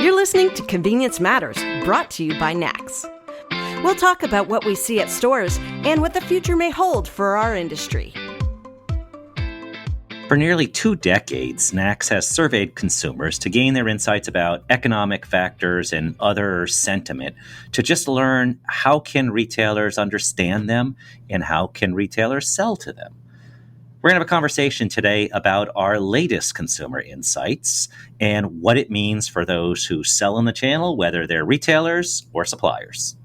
You're listening to Convenience Matters, brought to you by NACS. We'll talk about what we see at stores and what the future may hold for our industry. For nearly 2 decades, NACS has surveyed consumers to gain their insights about economic factors and other sentiment to just learn how can retailers understand them and how can retailers sell to them. We're going to have a conversation today about our latest consumer insights and what it means for those who sell in the channel, whether they're retailers or suppliers.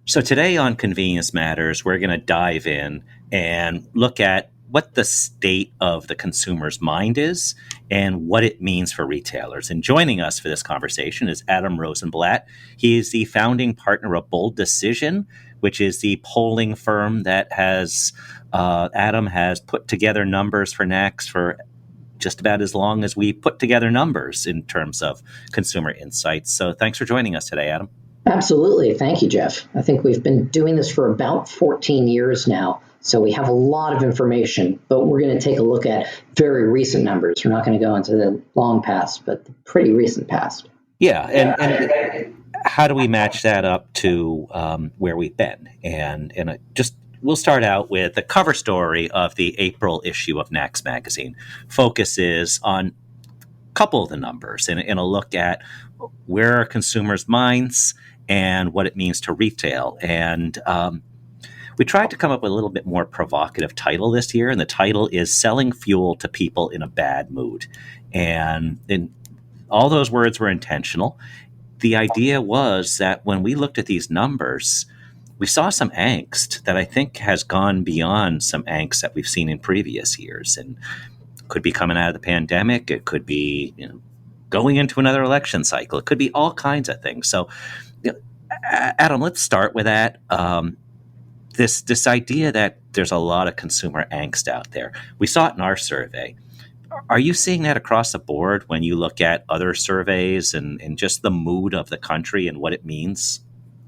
So today on Convenience Matters, we're going to dive in and look at what the state of the consumer's mind is and what it means for retailers. And joining us for this conversation is Adam Rosenblatt. He is the founding partner of Bold Decision, which is the polling firm that Adam has put together numbers for NACS for just about as long as we put together numbers in terms of consumer insights. So thanks for joining us today, Adam. Absolutely. Thank you, Jeff. I think we've been doing this for about 14 years now. So we have a lot of information, but we're going to take a look at very recent numbers. We're not going to go into the long past, but the pretty recent past. Yeah. And how do we match that up to where we've been? And we'll start out with the cover story of the April issue of NACS magazine. Focuses on a couple of the numbers and a look at where are consumers' minds and what it means to retail. And we tried to come up with a little bit more provocative title this year, and the title is Selling Fuel to People in a Bad Mood. And all those words were intentional. The idea was that when we looked at these numbers, we saw some angst that I think has gone beyond some angst that we've seen in previous years. And it could be coming out of the pandemic. It could be going into another election cycle. It could be all kinds of things. So, Adam, let's start with that. This idea that there's a lot of consumer angst out there. We saw it in our survey. Are you seeing that across the board when you look at other surveys and just the mood of the country and what it means?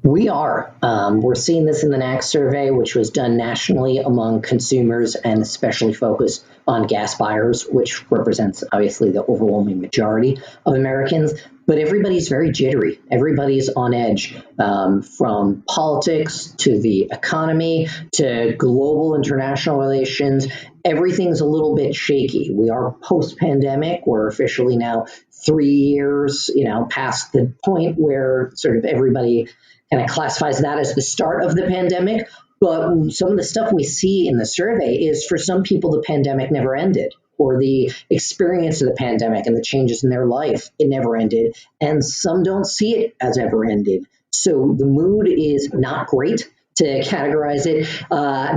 We are. We're seeing this in the NACS survey, which was done nationally among consumers and especially focused on gas buyers, which represents obviously the overwhelming majority of Americans. But everybody's very jittery. Everybody's on edge, from politics to the economy to global international relations. Everything's a little bit shaky. We are post-pandemic. We're officially now 3 years, past the point where sort of everybody kind of classifies that as the start of the pandemic. But some of the stuff we see in the survey is for some people, the pandemic never ended, or the experience of the pandemic and the changes in their life, it never ended. And some don't see it as ever ended. So the mood is not great, to categorize it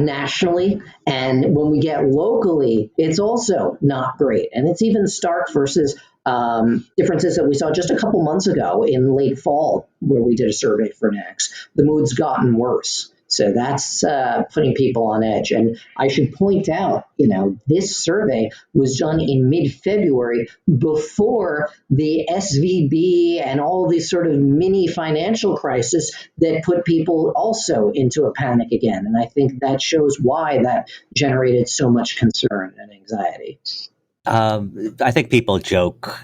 nationally. And when we get locally, it's also not great. And it's even stark versus differences that we saw just a couple months ago in late fall, where we did a survey for NACS. The mood's gotten worse. So that's putting people on edge. And I should point out, this survey was done in mid-February before the SVB and all these sort of mini financial crisis that put people also into a panic again. And I think that shows why that generated so much concern and anxiety. I think people joke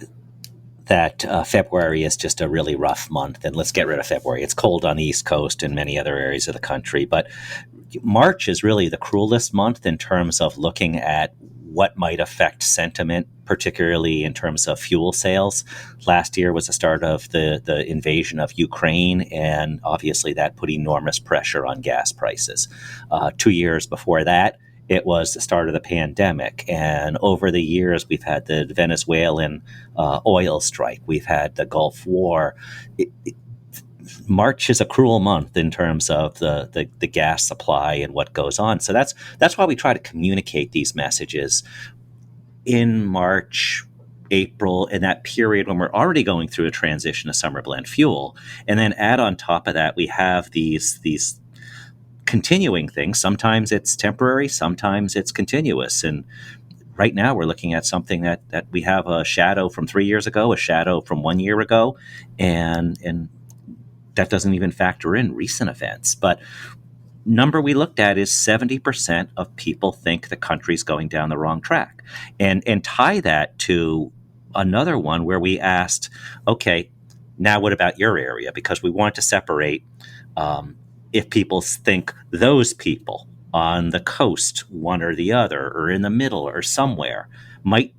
that February is just a really rough month, and let's get rid of February. It's cold on the East Coast and many other areas of the country, but March is really the cruelest month in terms of looking at what might affect sentiment, particularly in terms of fuel sales. Last year was the start of the invasion of Ukraine, and obviously that put enormous pressure on gas prices. 2 years before that, it was the start of the pandemic. And over the years, we've had the Venezuelan oil strike. We've had the Gulf War. March is a cruel month in terms of the gas supply and what goes on. So that's why we try to communicate these messages in March, April, in that period when we're already going through a transition to summer blend fuel. And then add on top of that, we have these continuing things. Sometimes it's temporary, sometimes it's continuous. And right now we're looking at something that we have a shadow from 3 years ago, a shadow from 1 year ago, and that doesn't even factor in recent events. But number we looked at is 70% of people think the country's going down the wrong track. And tie that to another one where we asked, okay, now what about your area? Because we want to separate if people think those people on the coast, one or the other, or in the middle or somewhere,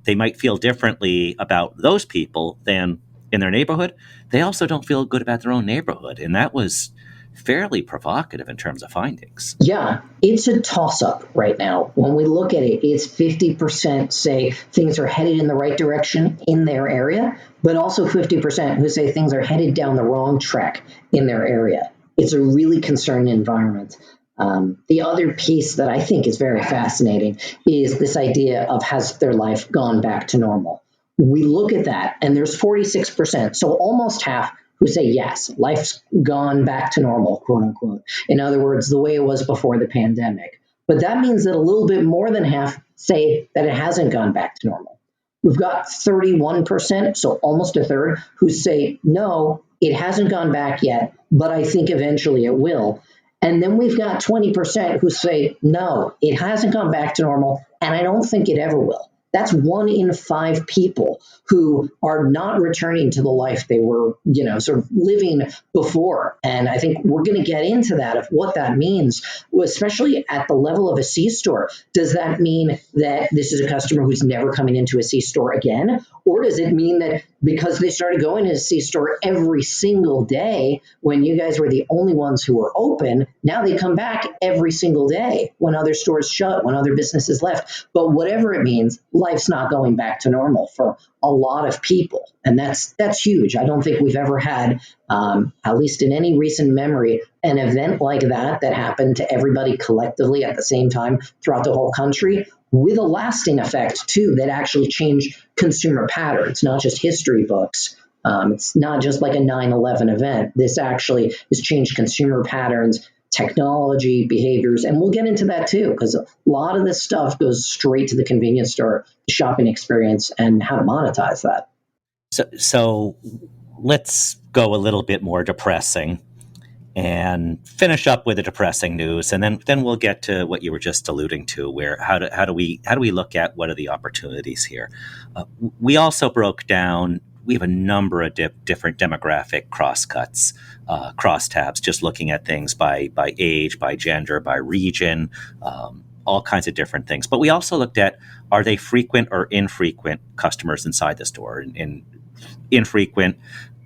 they might feel differently about those people than in their neighborhood. They also don't feel good about their own neighborhood. And that was fairly provocative in terms of findings. Yeah, it's a toss-up right now. When we look at it, it's 50% say things are headed in the right direction in their area, but also 50% who say things are headed down the wrong track in their area. It's a really concerning environment. The other piece that I think is very fascinating is this idea of has their life gone back to normal? We look at that, and there's 46%, so almost half who say yes, life's gone back to normal, quote unquote. In other words, the way it was before the pandemic. But that means that a little bit more than half say that it hasn't gone back to normal. We've got 31%, so almost a third, who say no, it hasn't gone back yet, but I think eventually it will. And then we've got 20% who say no, it hasn't gone back to normal, and I don't think it ever will. That's 1 in 5 people who are not returning to the life they were, sort of living before. And I think we're going to get into that of what that means, especially at the level of a C-store. Does that mean that this is a customer who's never coming into a C-store again? Or does it mean that because they started going to a C-store every single day when you guys were the only ones who were open, now they come back every single day when other stores shut, when other businesses left? But whatever it means, life's not going back to normal for a lot of people. And that's huge. I don't think we've ever had, at least in any recent memory, an event like that happened to everybody collectively at the same time throughout the whole country, with a lasting effect, too, that actually changed consumer patterns, not just history books. It's not just like a 9/11 event. This actually has changed consumer patterns, technology, behaviors, and we'll get into that too, because a lot of this stuff goes straight to the convenience store, the shopping experience, and how to monetize that. So let's go a little bit more depressing and finish up with the depressing news, and then we'll get to what you were just alluding to, where how do we look at what are the opportunities here. We also broke down. We have a number of different demographic crosscuts, crosstabs, just looking at things by age, by gender, by region, all kinds of different things. But we also looked at, are they frequent or infrequent customers inside the store? In infrequent,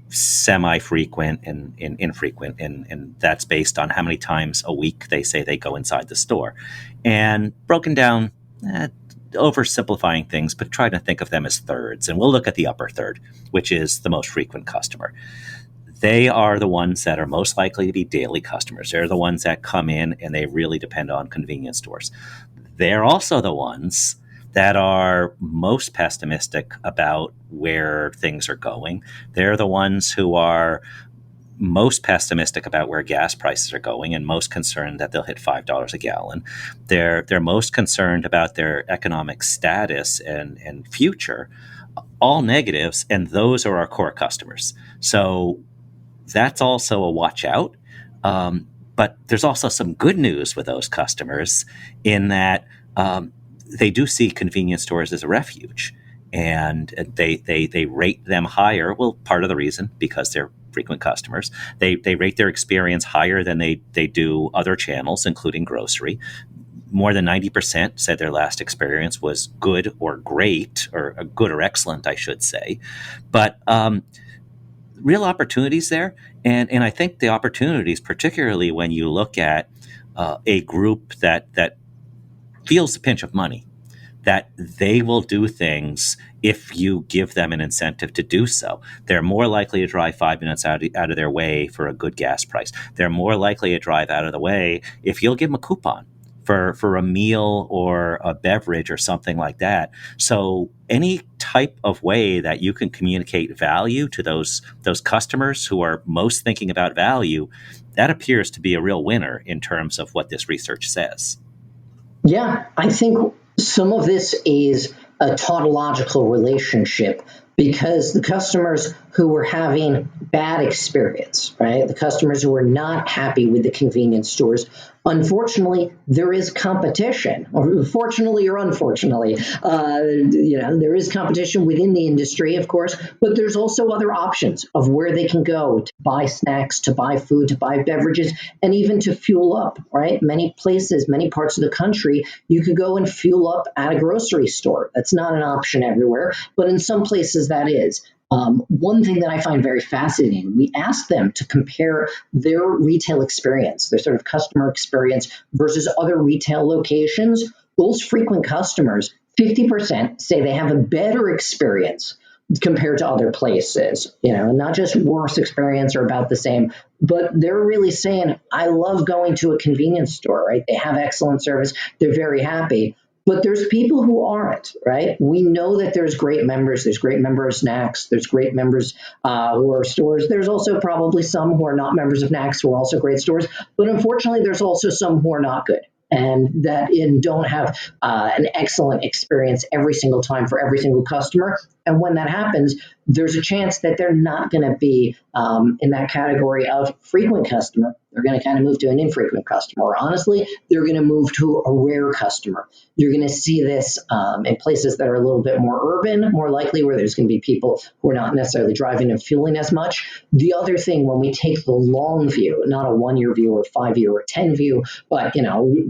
semi-frequent, and infrequent, and that's based on how many times a week they say they go inside the store. And broken down, oversimplifying things, but trying to think of them as thirds. And we'll look at the upper third, which is the most frequent customer. They are the ones that are most likely to be daily customers. They're the ones that come in and they really depend on convenience stores. They're also the ones that are most pessimistic about where things are going. They're the ones who are most pessimistic about where gas prices are going and most concerned that they'll hit $5 a gallon. They're most concerned about their economic status and future, all negatives, and those are our core customers. So that's also a watch out. But there's also some good news with those customers in that they do see convenience stores as a refuge, and they rate them higher. Well, part of the reason, because they're frequent customers, they rate their experience higher than they do other channels, including grocery. More than 90% said their last experience was good or great, or good or excellent, I should say. But real opportunities there, and I think the opportunities, particularly when you look at a group that feels the pinch of money, that they will do things if you give them an incentive to do so. They're more likely to drive 5 minutes out of their way for a good gas price. They're more likely to drive out of the way if you'll give them a coupon for a meal or a beverage or something like that. So any type of way that you can communicate value to those customers who are most thinking about value, that appears to be a real winner in terms of what this research says. Yeah, I think some of this is a tautological relationship, because the customers who were having bad experience, right? The customers who were not happy with the convenience stores Unfortunately, there is competition, or fortunately or unfortunately, there is competition within the industry, of course, but there's also other options of where they can go to buy snacks, to buy food, to buy beverages, and even to fuel up, right? Many places, many parts of the country, you could go and fuel up at a grocery store. That's not an option everywhere, but in some places that is. One thing that I find very fascinating, we asked them to compare their retail experience, their sort of customer experience versus other retail locations. Those frequent customers, 50% say they have a better experience compared to other places, not just worse experience or about the same, but they're really saying, I love going to a convenience store, right? They have excellent service. They're very happy. But there's people who aren't, right? We know that there's great members. There's great members of NACS. There's great members who are stores. There's also probably some who are not members of NACS who are also great stores. But unfortunately, there's also some who are not good and that don't have an excellent experience every single time for every single customer. And when that happens, there's a chance that they're not going to be in that category of frequent customer. They're going to kind of move to an infrequent customer. Or honestly, they're going to move to a rare customer. You're going to see this in places that are a little bit more urban, more likely where there's going to be people who are not necessarily driving and fueling as much. The other thing, when we take the long view, not a 1-year view or 5-year or 10 view, but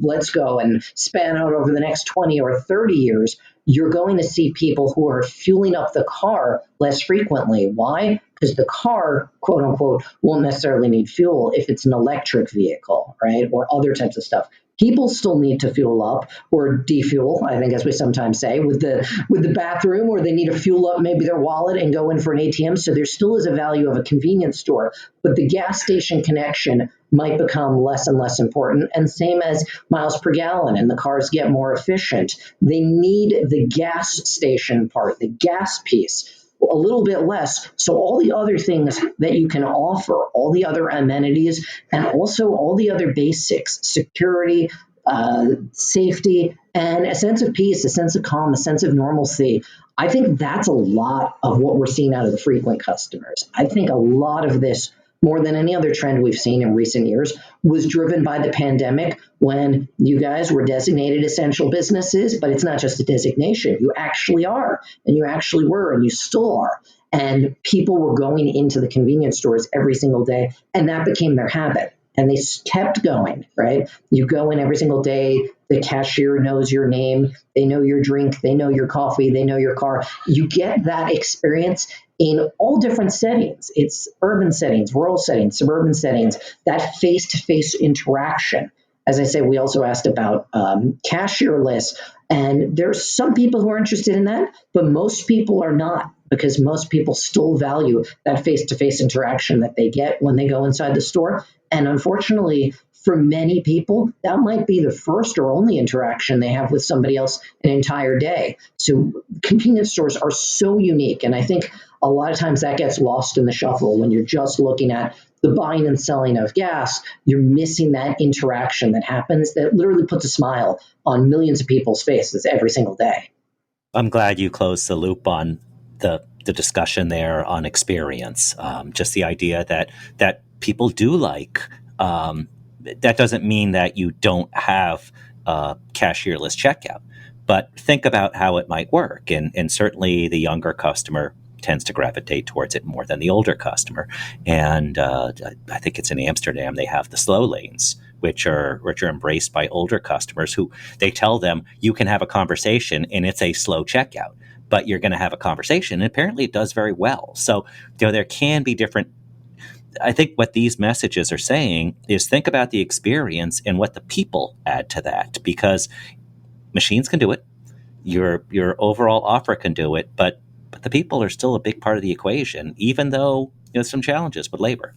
let's go and span out over the next 20 or 30 years, you're going to see people who are fueling up the car less frequently. Why? Because the car, quote unquote, won't necessarily need fuel if it's an electric vehicle, right? Or other types of stuff. People still need to fuel up or defuel, I think, as we sometimes say, with the bathroom, or they need to fuel up maybe their wallet and go in for an ATM. So there still is a value of a convenience store, but the gas station connection might become less and less important. And same as miles per gallon, and the cars get more efficient. They need the gas station part, the gas piece, a little bit less. So all the other things that you can offer, all the other amenities, and also all the other basics, security, safety, and a sense of peace, a sense of calm, a sense of normalcy. I think that's a lot of what we're seeing out of the frequent customers. I think a lot of this, more than any other trend we've seen in recent years, was driven by the pandemic, when you guys were designated essential businesses, but it's not just a designation. You actually are, and you actually were, and you still are. And people were going into the convenience stores every single day, and that became their habit. And they kept going, right? You go in every single day. The cashier knows your name. They know your drink. They know your coffee. They know your car. You get that experience in all different settings. It's urban settings, rural settings, suburban settings, that face-to-face interaction. As I say, we also asked about cashier lists, and there's some people who are interested in that, but most people are not, because most people still value that face-to-face interaction that they get when they go inside the store. And unfortunately, for many people, that might be the first or only interaction they have with somebody else an entire day. So convenience stores are so unique. And I think a lot of times that gets lost in the shuffle when you're just looking at the buying and selling of gas. You're missing that interaction that happens that literally puts a smile on millions of people's faces every single day. I'm glad you closed the loop on the discussion there on experience. Just the idea that people do like. That doesn't mean that you don't have a cashierless checkout, but think about how it might work. And certainly the younger customer tends to gravitate towards it more than the older customer. And I think it's in Amsterdam, they have the slow lanes, which are embraced by older customers, who they tell them you can have a conversation and it's a slow checkout, but you're going to have a conversation. And apparently it does very well. So, there can be different. I think what these messages are saying is think about the experience and what the people add to that, because machines can do it. Your overall offer can do it, but the people are still a big part of the equation, even though there's some challenges with labor.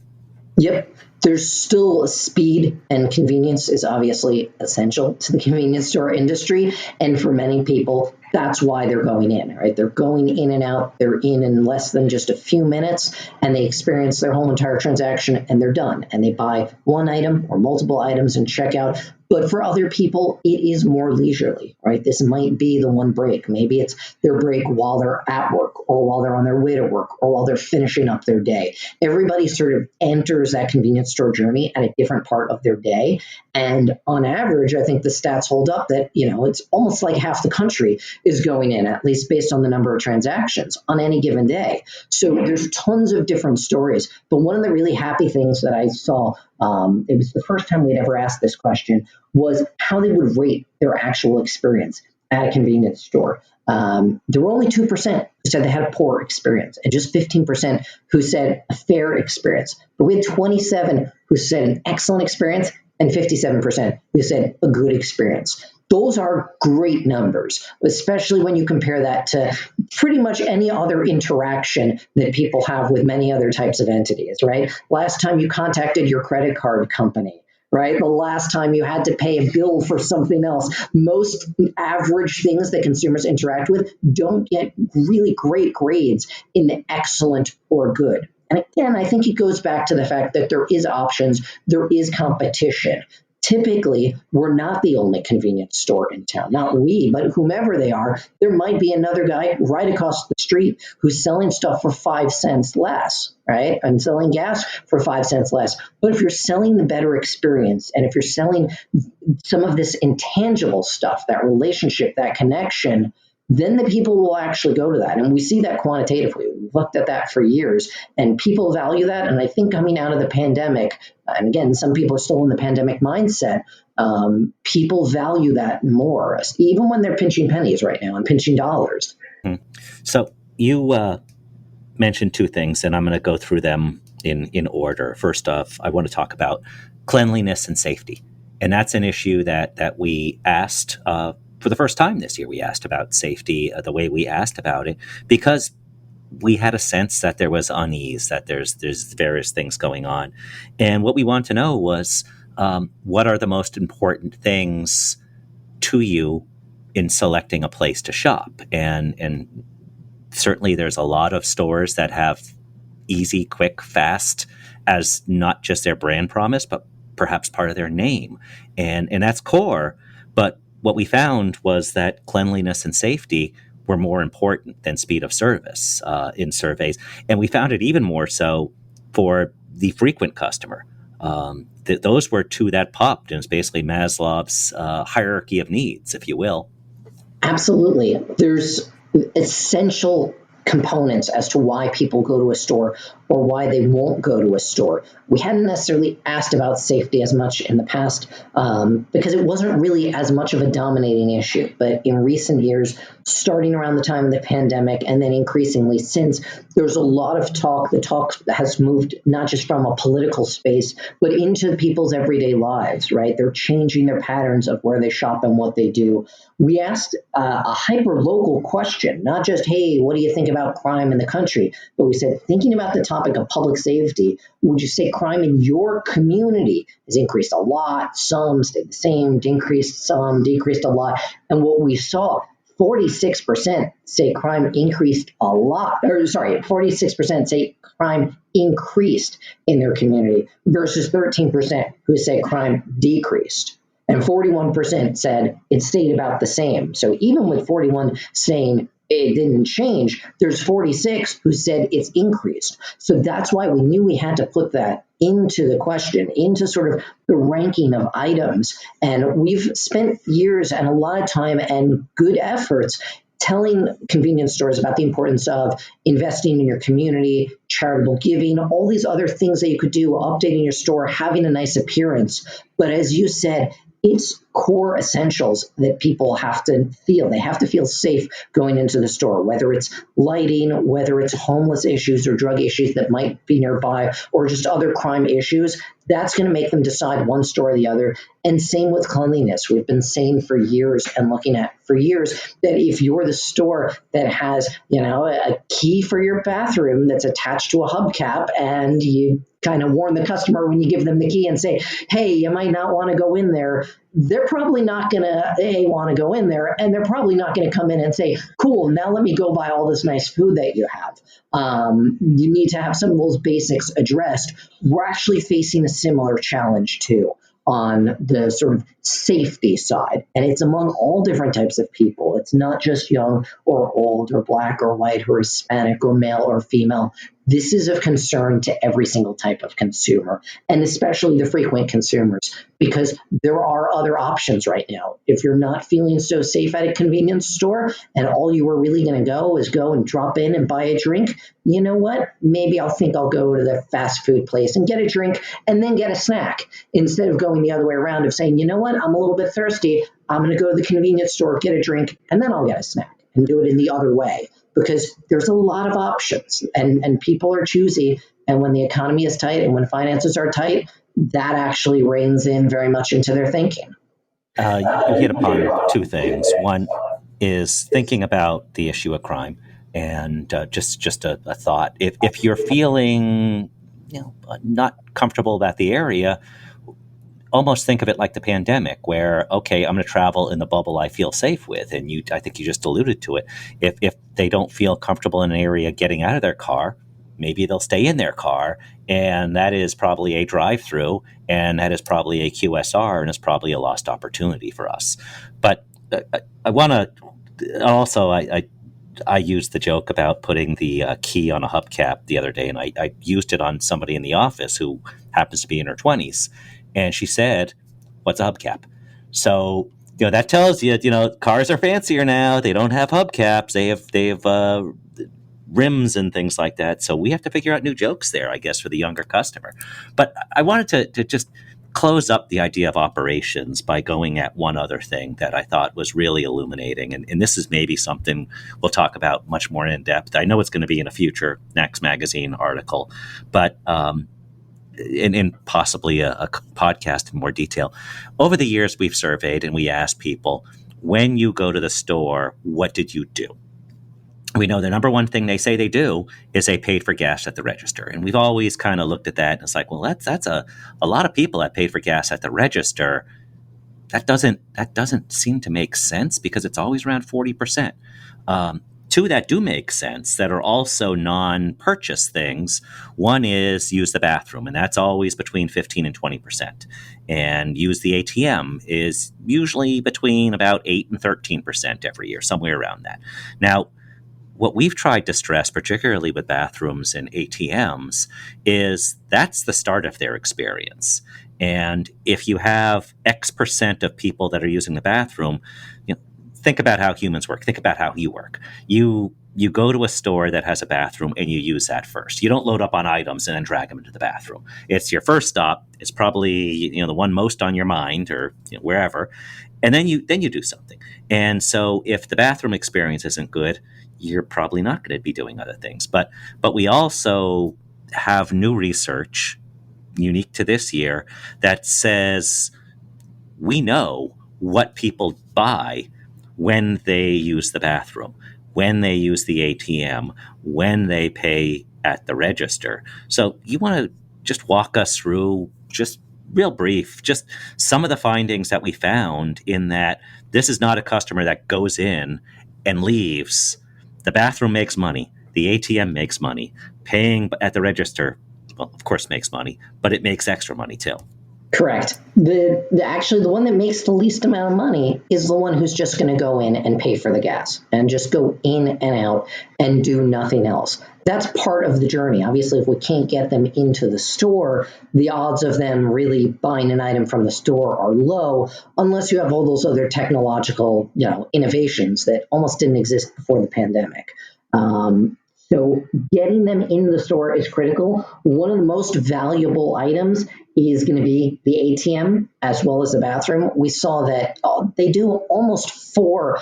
Yep. There's still speed, and convenience is obviously essential to the convenience store industry. And for many people, that's why they're going in, right? They're going in and out. They're in less than just a few minutes, and they experience their whole entire transaction, and they're done. And they buy one item or multiple items and check out. But for other people, it is more leisurely, right? This might be the one break. Maybe it's their break while they're at work, or while they're on their way to work, or while they're finishing up their day. Everybody sort of enters that convenience convenience store journey at a different part of their day. And on average, I think the stats hold up that, it's almost like half the country is going in, at least based on the number of transactions on any given day. So there's tons of different stories. But one of the really happy things that I saw, it was the first time we'd ever asked this question, was how they would rate their actual experience at a convenience store. There were only 2% who said they had a poor experience, and just 15% who said a fair experience. But we had 27 who said an excellent experience and 57% who said a good experience. Those are great numbers, especially when you compare that to pretty much any other interaction that people have with many other types of entities, right? Last time you contacted your credit card company, right? The last time you had to pay a bill for something else. Most average things that consumers interact with don't get really great grades in the excellent or good. And again, I think it goes back to the fact that there is options, there is competition. Typically, we're not the only convenience store in town. Not we, but whomever they are. There might be another guy right across the street who's selling stuff for 5 cents less, right? And selling gas for 5 cents less. But if you're selling the better experience, and if you're selling some of this intangible stuff, that relationship, that connection, then the people will actually go to that. And we see that quantitatively. We've looked at that for years, and people value that. And I think coming out of the pandemic, and again, some people are still in the pandemic mindset, people value that more, even when they're pinching pennies right now and pinching dollars. So you mentioned two things, and I'm going to go through them in order. First off, I want to talk about cleanliness and safety. And that's an issue that we asked for the first time this year. We asked about safety the way we asked about it, because we had a sense that there was unease, that there's various things going on. And what we want to know was, what are the most important things to you in selecting a place to shop? And certainly there's a lot of stores that have easy, quick, fast as not just their brand promise, but perhaps part of their name. And that's core. But what we found was that cleanliness and safety were more important than speed of service in surveys. And we found it even more so for the frequent customer. Those were two that popped, and it's basically Maslow's hierarchy of needs, if you will. Absolutely. There's essential components as to why people go to a store or why they won't go to a store. We hadn't necessarily asked about safety as much in the past because it wasn't really as much of a dominating issue. But in recent years, starting around the time of the pandemic and then increasingly since, there's a lot of talk. The talk has moved not just from a political space, but into people's everyday lives, right? They're changing their patterns of where they shop and what they do. We asked a hyper-local question, not just, hey, what do you think about crime in the country? But we said, thinking about the topic of public safety, would you say crime in your community has increased a lot, some stayed the same, decreased some, decreased a lot? And what we saw, 46% say crime increased a lot, 46% say crime increased in their community versus 13% who say crime decreased. And 41% said it stayed about the same. So even with 41 saying it didn't change, there's 46 who said it's increased. So that's why we knew we had to put that into the question, into sort of the ranking of items. And we've spent years and a lot of time and good efforts telling convenience stores about the importance of investing in your community, charitable giving, all these other things that you could do, updating your store, having a nice appearance. But as you said, it's core essentials that people have to feel. They have to feel safe going into the store, whether it's lighting, whether it's homeless issues or drug issues that might be nearby, or just other crime issues. That's going to make them decide one store or the other. And same with cleanliness. We've been saying for years and looking at for years that if you're the store that has, a key for your bathroom that's attached to a hubcap, and you kind of warn the customer when you give them the key and say, hey, you might not want to go in there, they're probably not going to want to go in there, and they're probably not going to come in and say, cool, now let me go buy all this nice food that you have. You need to have some of those basics addressed. We're actually facing a similar challenge too on the sort of safety side. And it's among all different types of people. It's not just young or old or black or white or Hispanic or male or female. this is of concern to every single type of consumer, and especially the frequent consumers, because there are other options right now. If you're not feeling so safe at a convenience store and all you were really going to go is go and drop in and buy a drink, you know what? Maybe I'll go to the fast food place and get a drink and then get a snack, instead of going the other way around of saying, you know what? I'm a little bit thirsty. I'm going to go to the convenience store, get a drink, and then I'll get a snack, and do it in the other way, because there's a lot of options, and people are choosy. And when the economy is tight and when finances are tight, that actually reins in very much into their thinking. You hit upon two things. One is thinking about the issue of crime, and just a thought. If you're feeling not comfortable about the area, almost think of it like the pandemic, where, okay, I'm going to travel in the bubble I feel safe with. And I think you just alluded to it. If they don't feel comfortable in an area getting out of their car, maybe they'll stay in their car. And that is probably a drive-through, and that is probably a QSR, and it's probably a lost opportunity for us. But I want to also, I used the joke about putting the key on a hubcap the other day, and I used it on somebody in the office who happens to be in her 20s. And she said, "What's a hubcap?" So, that tells you, cars are fancier now. They don't have hubcaps. They have rims and things like that. So we have to figure out new jokes there, I guess, for the younger customer. But I wanted to just close up the idea of operations by going at one other thing that I thought was really illuminating. And this is maybe something we'll talk about much more in depth. I know it's going to be in a future NACS magazine article, but in possibly a podcast in more detail. Over the years, we've surveyed and we asked people, when you go to the store, what did you do? We know the number one thing they say they do is they paid for gas at the register. And we've always kind of looked at that and it's like, well, that's a lot of people that paid for gas at the register. That doesn't seem to make sense, because it's always around 40%. Two that do make sense that are also non-purchase things. One is use the bathroom, and that's always between 15 and 20%. And use the ATM is usually between about 8 and 13% every year, somewhere around that. Now, what we've tried to stress, particularly with bathrooms and ATMs, is that's the start of their experience. And if you have X percent of people that are using the bathroom, think about how humans work. Think about how you work. You go to a store that has a bathroom and you use that first. You don't load up on items and then drag them into the bathroom. It's your first stop. It's probably the one most on your mind, or wherever, and then you do something. And so if the bathroom experience isn't good, you're probably not going to be doing other things. But we also have new research unique to this year that says we know what people buy when they use the bathroom, when they use the ATM, when they pay at the register. So you want to just walk us through, just real brief, just some of the findings that we found, in that this is not a customer that goes in and leaves. The bathroom makes money. The ATM makes money. Paying at the register, well, of course, makes money, but it makes extra money too. Correct. Actually, the one that makes the least amount of money is the one who's just going to go in and pay for the gas and just go in and out and do nothing else. That's part of the journey. Obviously, if we can't get them into the store, the odds of them really buying an item from the store are low, unless you have all those other technological, innovations that almost didn't exist before the pandemic. So getting them in the store is critical. One of the most valuable items is going to be the ATM as well as the bathroom. We saw that they do almost 4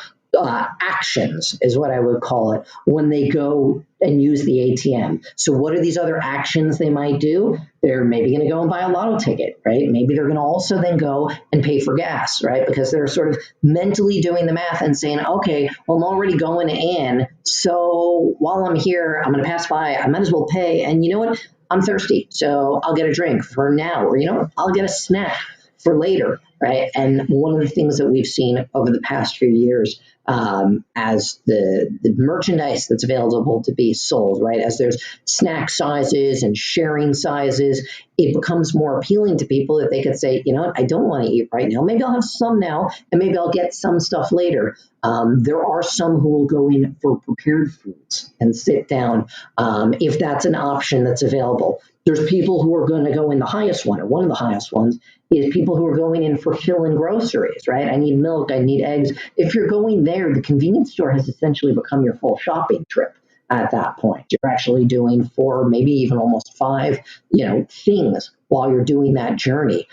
actions, is what I would call it, when they go and use the ATM. So what are these other actions they might do? They're maybe going to go and buy a lotto ticket, right? Maybe they're going to also then go and pay for gas, right? Because they're sort of mentally doing the math and saying, okay, well, I'm already going in, so while I'm here, I'm going to pass by, I might as well pay. And you know what? I'm thirsty, so I'll get a drink for now, or I'll get a snack for later. right? And one of the things that we've seen over the past few years, as the merchandise that's available to be sold, right? As there's snack sizes and sharing sizes, it becomes more appealing to people that they could say, you know what, I don't want to eat right now. Maybe I'll have some now, and maybe I'll get some stuff later. There are some who will go in for prepared foods and sit down if that's an option that's available. There's people who are going to go in the highest one, or one of the highest ones is people who are going in for fill-in groceries, right? I need milk, I need eggs. If you're going there, the convenience store has essentially become your full shopping trip at that point. You're actually doing 4, maybe even almost 5, things while you're doing that journey.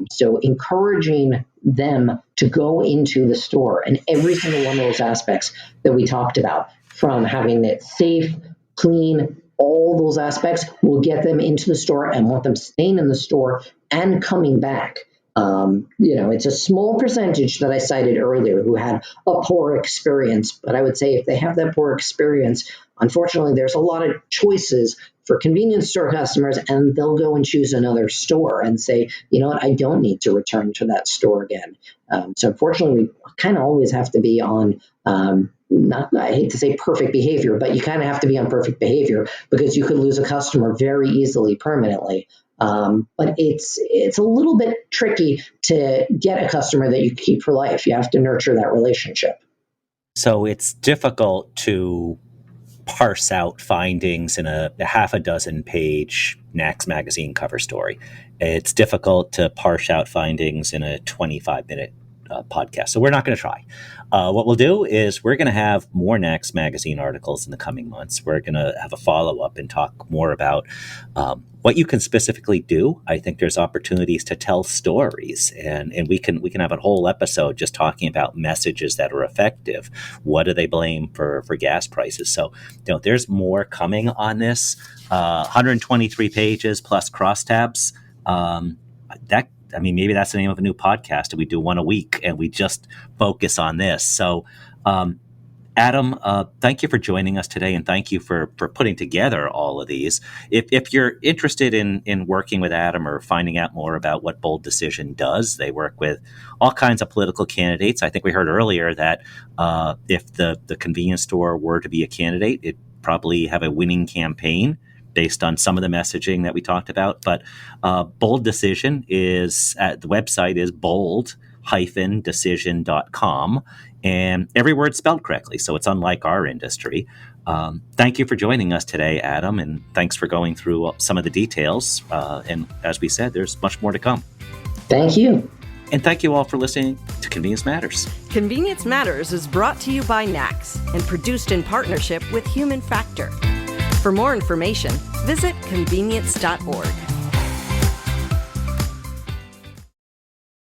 So encouraging them to go into the store, and every single one of those aspects that we talked about, from having it safe, clean, all those aspects will get them into the store and want them staying in the store and coming back. It's a small percentage that I cited earlier who had a poor experience, but I would say if they have that poor experience, unfortunately, there's a lot of choices for convenience store customers, and they'll go and choose another store and say, you know what, I don't need to return to that store again. So unfortunately, we kind of always have to be on, I hate to say perfect behavior, but you kind of have to be on perfect behavior because you could lose a customer very easily, permanently. But it's a little bit tricky to get a customer that you keep for life. You have to nurture that relationship. So it's difficult to parse out findings in a half a dozen page NACS magazine cover story. It's difficult to parse out findings in a 25-minute podcast. So we're not going to try. What we'll do is we're going to have more NACS magazine articles in the coming months. We're going to have a follow-up and talk more about what you can specifically do. I think there's opportunities to tell stories, and we can have a whole episode just talking about messages that are effective. What do they blame for gas prices? So there's more coming on this. 123 pages plus crosstabs. Maybe that's the name of a new podcast, and we do one a week, and we just focus on this. So, Adam, thank you for joining us today, and thank you for putting together all of these. If you're interested in working with Adam or finding out more about what Bold Decision does, they work with all kinds of political candidates. I think we heard earlier that if the convenience store were to be a candidate, it'd probably have a winning campaign based on some of the messaging that we talked about. But Bold Decision the website is bold-decision.com, and every word spelled correctly, so it's unlike our industry. Thank you for joining us today, Adam, and thanks for going through some of the details. And as we said, there's much more to come. Thank you. And thank you all for listening to Convenience Matters. Convenience Matters is brought to you by NACS and produced in partnership with Human Factor. For more information, visit convenience.org.